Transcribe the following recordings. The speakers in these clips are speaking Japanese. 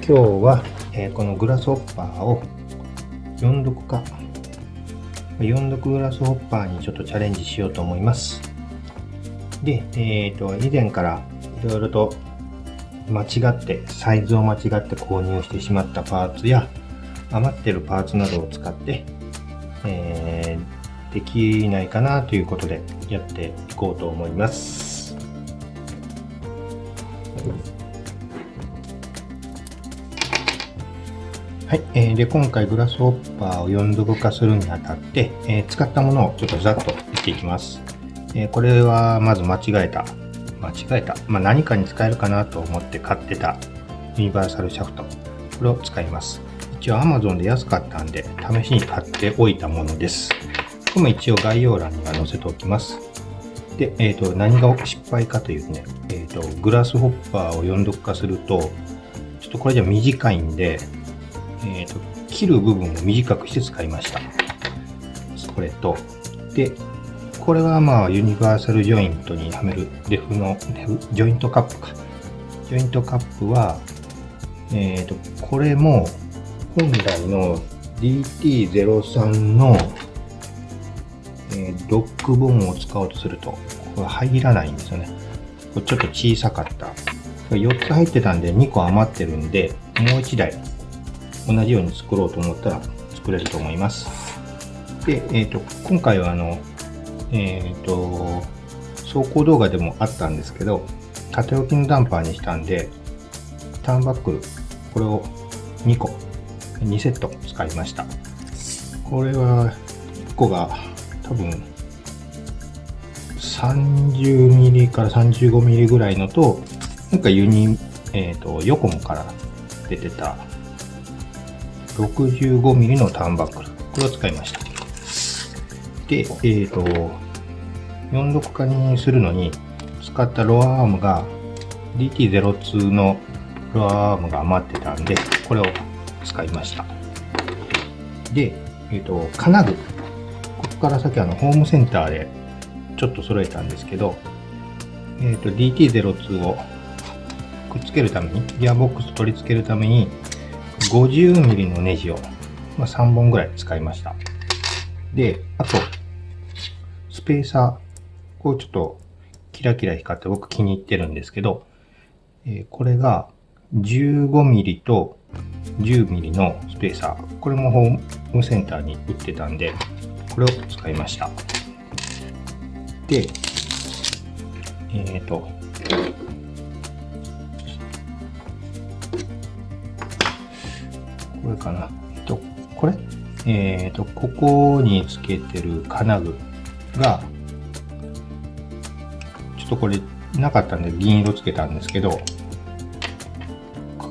今日は、このグラスホッパーを4読グラスホッパーにちょっとチャレンジしようと思います。で、以前からいろいろとサイズを間違って購入してしまったパーツや余ってるパーツなどを使って、できないかなということでやっていこうと思います。はい、で今回グラスホッパーを4度化するにあたって、使ったものをちょっとざっと言っていきます。これはまず間違えた、何かに使えるかなと思って買ってたユニバーサルシャフト、これを使います。一応 Amazon で安かったんで試しに買っておいたものです。これも一応概要欄には載せておきます。で、何が失敗かというね、グラスホッパーを4度化するとちょっとこれじゃ短いんで、切る部分を短くして使いました。これと、で、これはユニバーサルジョイントにはめるジョイントカップか。ジョイントカップは、これも本来の DT03 の、ロックボーンを使おうとすると、これ入らないんですよね。これちょっと小さかった。4つ入ってたんで2個余ってるんで、もう1台同じように作ろうと思ったら作れると思います。で、今回は走行動画でもあったんですけど、縦置きのダンパーにしたんで、ターンバックル、これを2セット使いました。これは1個が多分 30mm から 35mm ぐらいのと、なんかヨコモから出てた65mm のターンバックル、これを使いました。で、4読化にするのに使ったロアアームが DT02 のロアアームが余ってたんで、これを使いました。で、金具、ここから先ホームセンターでちょっと揃えたんですけど、DT02 をくっつけるために、ギアボックス取り付けるために 50mm のネジを、3本ぐらい使いました。で、あとスペーサー、こうちょっとキラキラ光って僕気に入ってるんですけど、これが 15mm と 10mm のスペーサー、これもホームセンターに売ってたんで、これを使いました。で、これかな。これここにつけてる金具が、ちょっとこれなかったんで銀色つけたんですけど、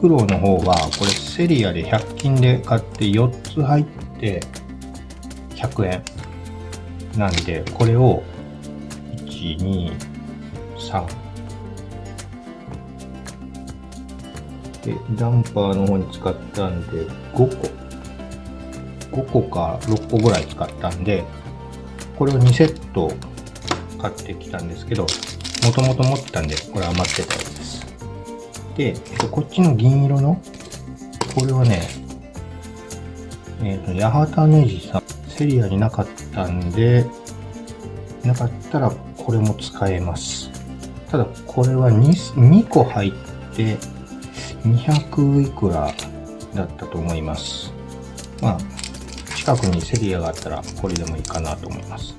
黒の方はこれセリアで100均で買って4つ入って100円なんで、これを1、2、3で、ダンパーの方に使ったんで5個か6個ぐらい使ったんで、これを2セット買ってきたんですけど、もともと持ってたんで、これ余ってたやつです。で、こっちの銀色の、これはね、八幡ネジさん、セリアになかったんで、なかったらこれも使えます。ただ、これは 2個入って200いくらだったと思います。近くにセリアがあったらこれでもいいかなと思います。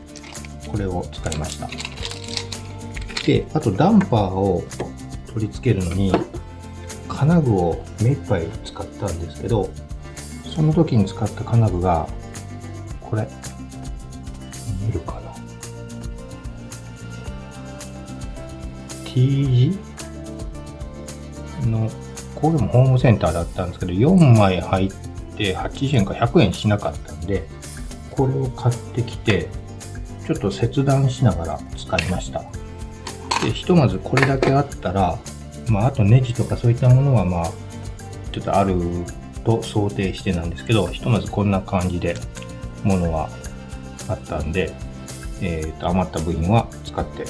これを使いました。で、あとダンパーを取り付けるのに金具を目いっぱい使ったんですけど、その時に使った金具がこれ、見えるかな、 T 字の、これもホームセンターだったんですけど、4枚入って80円か100円しなかったんで、これを買ってきてちょっと切断しながら使いました。で、ひとまずこれだけあったら、あとネジとかそういったものはちょっとあると想定してなんですけど、ひとまずこんな感じでものはあったんで、余った部品は使って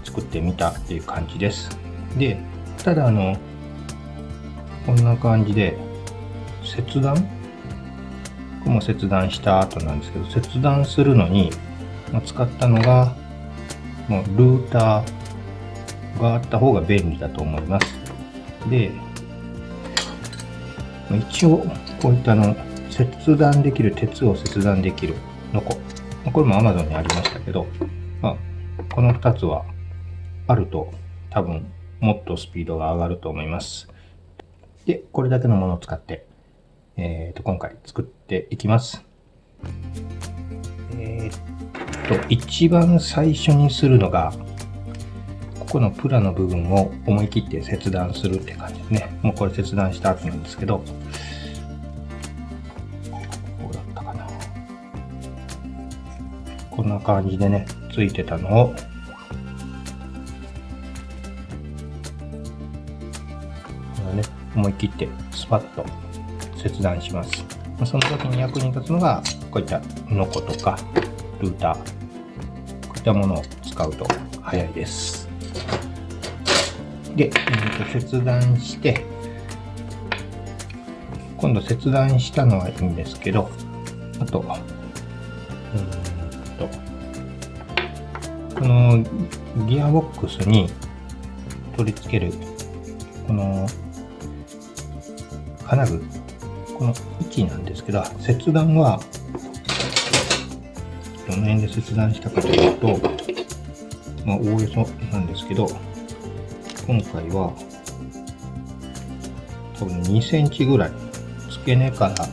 作ってみたっていう感じです。で、ただこんな感じで切断、ここも切断した後なんですけど、切断するのに使ったのがもうルーターがあった方が便利だと思います。で、一応こういった切断できる、鉄を切断できるノコ、これも Amazon にありましたけど、この2つはあると多分もっとスピードが上がると思います。で、これだけのものを使って、今回作っていきます。一番最初にするのが、ここのプラの部分を思い切って切断するって感じですね。もうこれ切断した後なんですけど、こうだったかな。こんな感じでね、ついてたのを、思い切ってスパッと切断します。その時に役に立つのが、こういったノコとかルーター、こういったものを使うと早いです。で、切断して、今度切断したのはいいんですけど、あと、このギアボックスに取り付ける、この金具、この位置なんですけど、切断はどの辺で切断したかというと、おおよそなんですけど、今回は多分2センチぐらい、付け根から、こ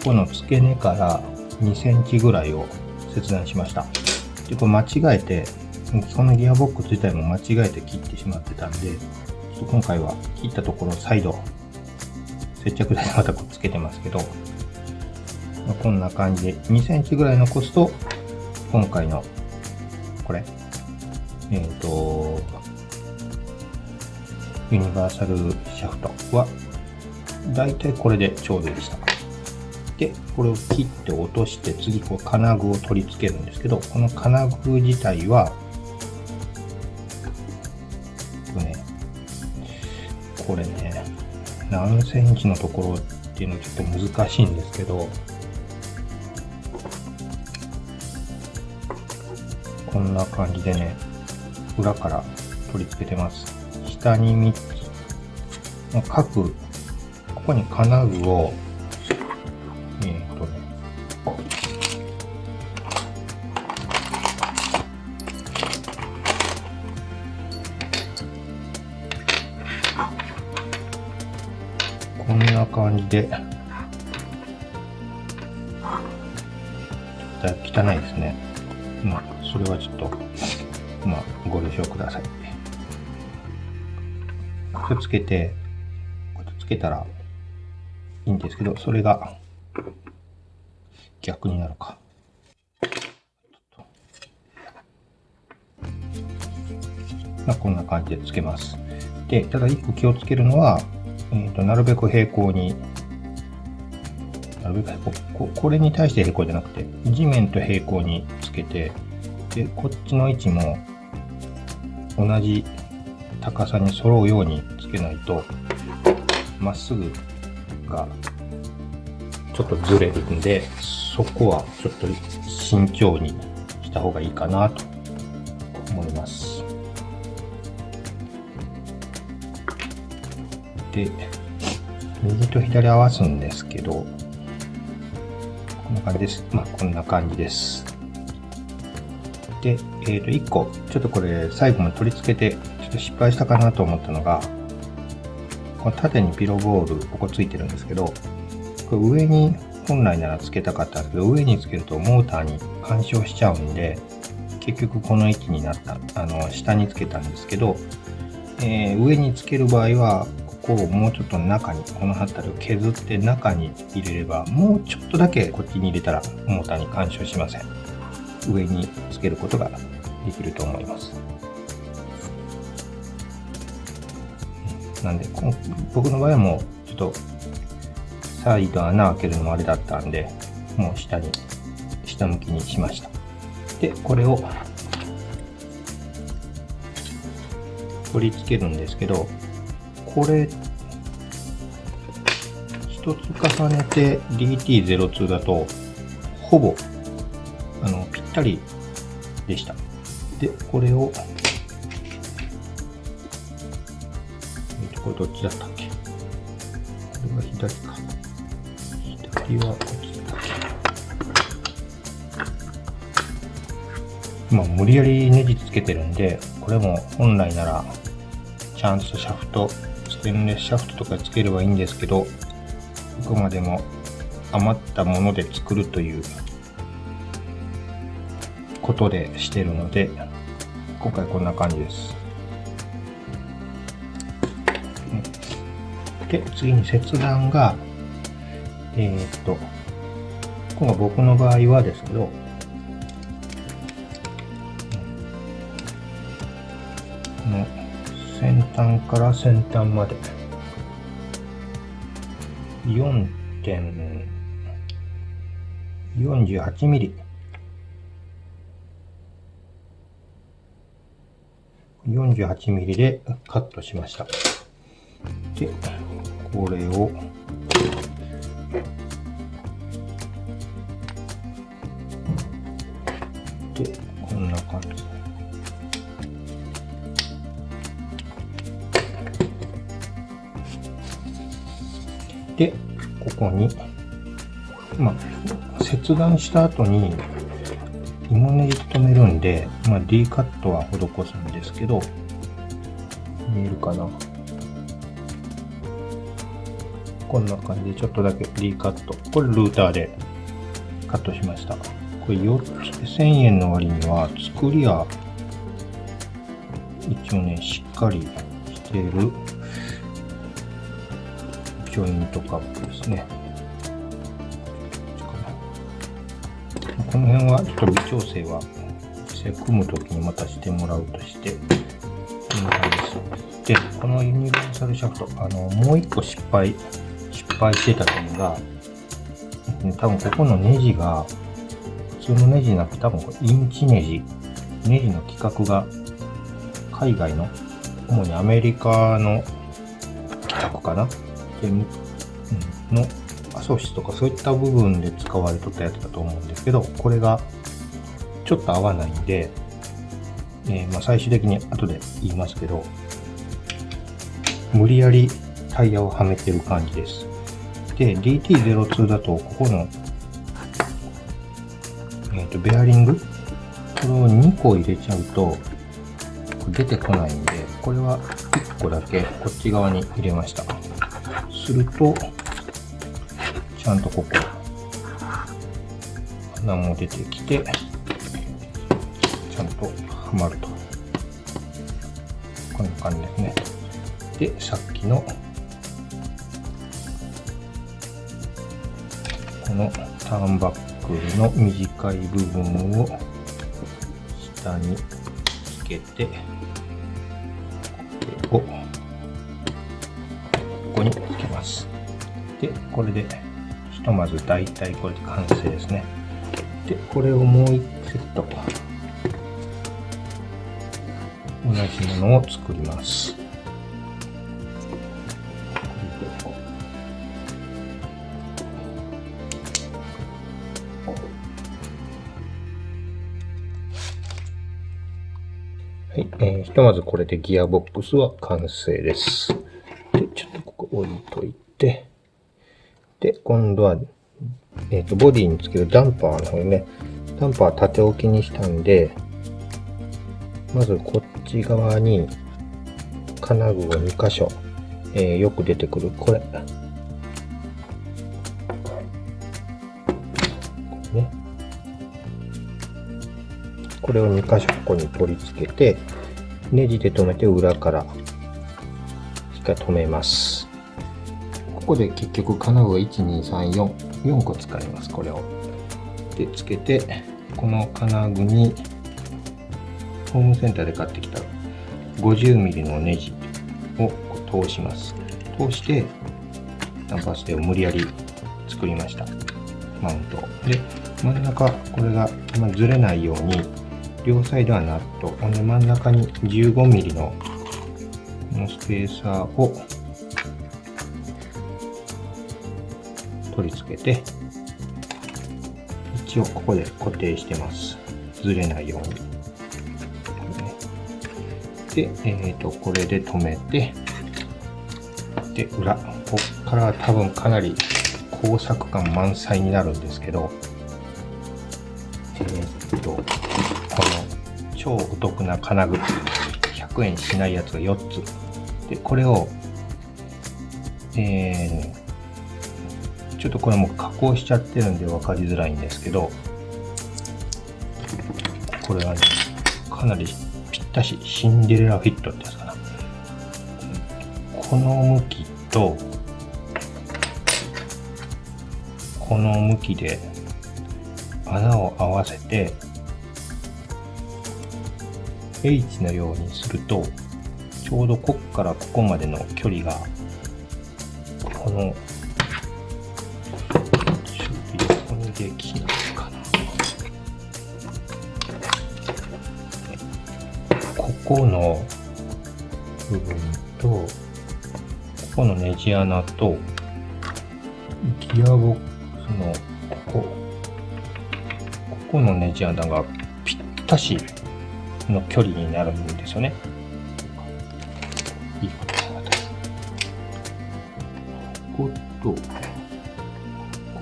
この付け根から2センチぐらいを切断しました。で、これ間違えて、このギアボックス自体も間違えて切ってしまってたんで、今回は切ったところを再度接着剤でまたくっつけてますけど、こんな感じで2センチぐらい残すと、今回のこれ、ユニバーサルシャフトはだいたいこれでちょうどでした。で、これを切って落として、次こう金具を取り付けるんですけど、この金具自体はこれね、何センチのところっていうのはちょっと難しいんですけど、こんな感じでね、裏から取り付けてます。下に3つ、各、ここに金具を、こんな感じで、汚いですね。それはちょっと、ご了承ください。これつけて、これつけたらいいんですけど、それが逆になるか。こんな感じでつけます。で、ただ一個気をつけるのは、なるべく平行に、これに対して平行じゃなくて、地面と平行につけて、で、こっちの位置も同じ高さに揃うようにつけないと、まっすぐがちょっとずれるんで、そこはちょっと慎重にした方がいいかなと思います。で、右と左合わすんですけど、こんな感じです。こんな感じです。で、1個、ちょっとこれ最後まで取り付けて、ちょっと失敗したかなと思ったのが、この縦にピロボール、ここついてるんですけど、これ上に本来ならつけたかったんですけど、上につけるとモーターに干渉しちゃうんで、結局この位置になった、下につけたんですけど、上につける場合は、ここをもうちょっと中に、この辺りを削って中に入れれば、もうちょっとだけこっちに入れたらモーターに干渉しません。上につけることができると思います。なんで、僕の場合はもうちょっとサイド穴開けるのもあれだったんで、もう下向きにしました。で、これを取り付けるんですけど、これ一つ重ねて DT02 だと、ほぼ、ぴったりでした。で、これを、これどっちだったっけ？これが左か。左はこっちだっけ？無理やりネジつけてるんで、これも本来なら、ちゃんとシャフト、ステンレスシャフトとかつければいいんですけど、あくまでも余ったもので作るということでしてるので、今回こんな感じです。で、次に切断が、今回僕の場合はですけど、この先端から先端まで4.48 ミリ、48ミリでカットしました。で、これをで、こんな感じで、ここに、切断した後に芋ネジで留めるんで、D カットは施すんですけど、見えるかな？こんな感じでちょっとだけ D カット。これルーターでカットしました。これ4つで1000円の割には作りは一応ね、しっかりしているジョイントカップですね。この辺はちょっと微調整は組むときにまたしてもらうとして、こんな感じです。で、このユニバーサルシャフト、もう一個失敗してた点が、多分ここのネジが、普通のネジじゃなくて多分インチネジの規格が海外の、主にアメリカの規格かなの素質とかそういった部分で使われとったやつだと思うんですけど、これがちょっと合わないんで、最終的に後で言いますけど、無理やりタイヤをはめてる感じです。で、DT02 だと、ここの、ベアリング、これを2個入れちゃうと、出てこないんで、これは1個だけこっち側に入れました。すると、ちゃんとここ、穴も出てきて、ちゃんとはまると。こんな感じですね。で、さっきの、このターンバックルの短い部分を下につけて、ここにつけます。で、これで、ひとまず大体これで完成ですね。で、これをもう1セット、同じものを作ります。はい、ひとまずこれでギアボックスは完成です。で、ちょっとここ置いといて、で、今度は、ボディにつけるダンパーの方にね、ダンパー縦置きにしたんで、まずこっち側に金具を2箇所、よく出てくるこれ。ね、これを2箇所ここに取り付けて、ネジで留めて裏から一回留めます。ここで結局金具が1、2、3、4個使います。これを。で、つけて、この金具にホームセンターで買ってきた 50mm のネジを通します。通して、ダンパーステを無理やり作りました。マウント。で、真ん中、これがずれないように、両サイドはナット。で、真ん中に 15mm のこのスペーサーを取り付けて、一応ここで固定してます。ずれないように。で、これで止めて、で、裏。こっから多分かなり工作感満載になるんですけど、この超お得な金具、100円しないやつが4つ。で、これを、ちょっとこれも加工しちゃってるんで分かりづらいんですけど、これはね、かなりぴったし、シンデレラフィットってやつかな。この向きと、この向きで穴を合わせて、H のようにすると、ちょうどこっからここまでの距離が、この、ちょっと横にできないかな。ここの部分と、ここのネジ穴と、ギアボックスのここのネジ穴がぴったしの距離になるんですよね。いいかな。こことこ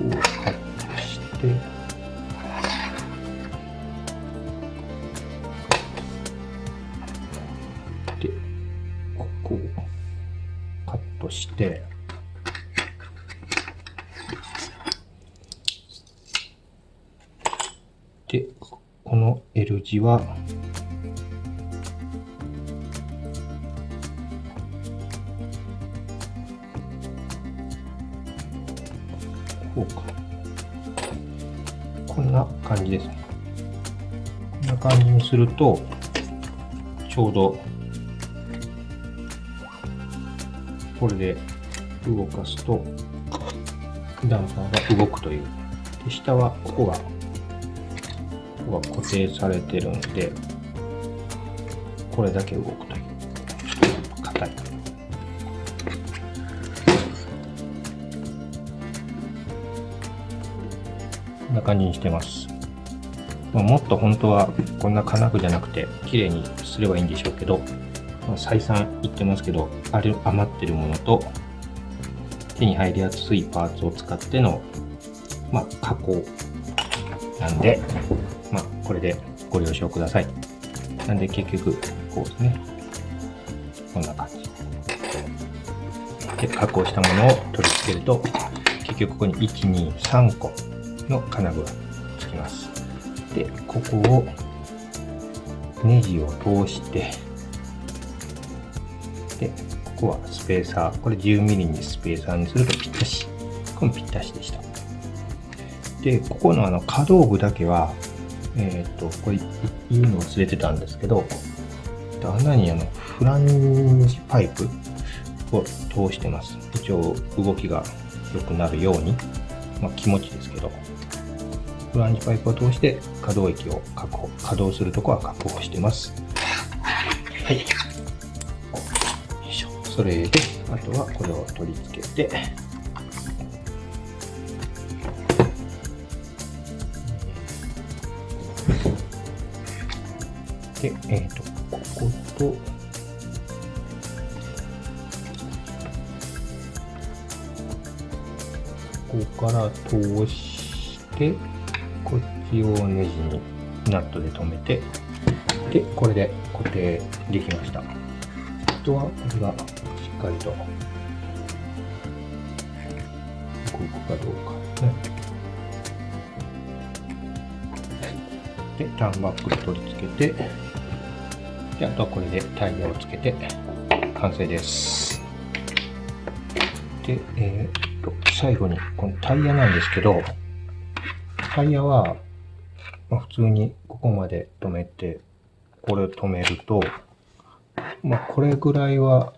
うカットして、でここをカットして、でこの L 字はこうか。こんな感じですね。こんな感じにすると、ちょうど、これで動かすと、ダンパーが動くという。で、下は、ここが固定されてるんで、これだけ動くという。硬い。こんな感じにしてます。もっと本当はこんな金具じゃなくて綺麗にすればいいんでしょうけど、再三言ってますけど、余ってるものと手に入りやすいパーツを使っての、加工なんで、これでご了承ください。なんで結局こうですね、こんな感じで加工したものを取り付けると、結局ここに1、2、3個の金具がつきます。で、ここをネジを通して、で、ここはスペーサー、これ10ミリにスペーサーにするとぴったし。これもぴったしでした。で、ここの可動部だけは、これ言うの忘れてたんですけど、穴にフランジパイプを通してます。一応動きが良くなるように、気持ちですけど、フランジパイプを通して可動域を稼働するところは確保してます。はい。よいしょ。それで、あとはこれを取り付けて、で、ここと、ここから通して、こっちをネジにナットで留めて、で、これで固定できました。あとは、これがしっかりと動くかどうかですね。で、ターンバックで取り付けて、で、あとはこれでタイヤをつけて完成です。で、最後にこのタイヤなんですけど、タイヤは、普通にここまで止めて、これを止めると、これぐらいは、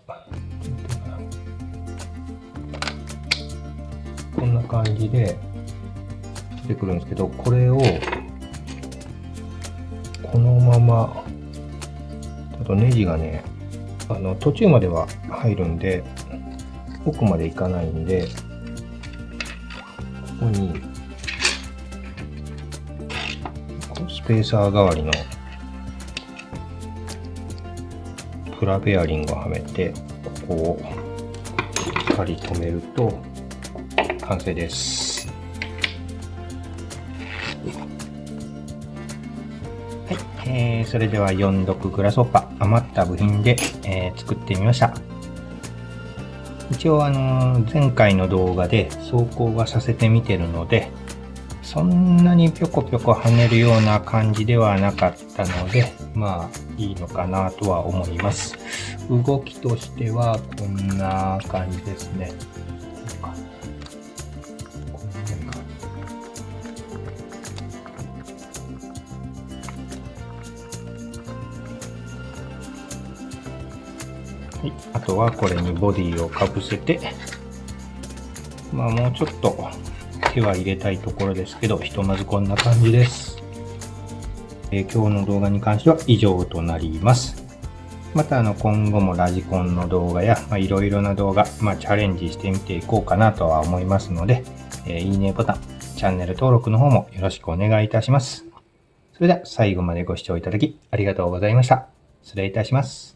こんな感じで出てくるんですけど、これをこのまま、あとネジがね、途中までは入るんで、奥までいかないんで、ここにスペーサー代わりのプラベアリングをはめて、ここをしっかり留めると完成です。はい、それでは4読グラスホッパー余った部品で、作ってみました。一応前回の動画で走行はさせてみてるので、そんなにぴょこぴょこ跳ねるような感じではなかったので、まあいいのかなとは思います。動きとしてはこんな感じですね。はい、あとはこれにボディをかぶせて、まあもうちょっと手は入れたいところですけど、ひとまずこんな感じです。今日の動画に関しては以上となります。また今後もラジコンの動画やいろいろな動画、チャレンジしてみていこうかなとは思いますので、いいねボタン、チャンネル登録の方もよろしくお願いいたします。それでは最後までご視聴いただきありがとうございました。失礼いたします。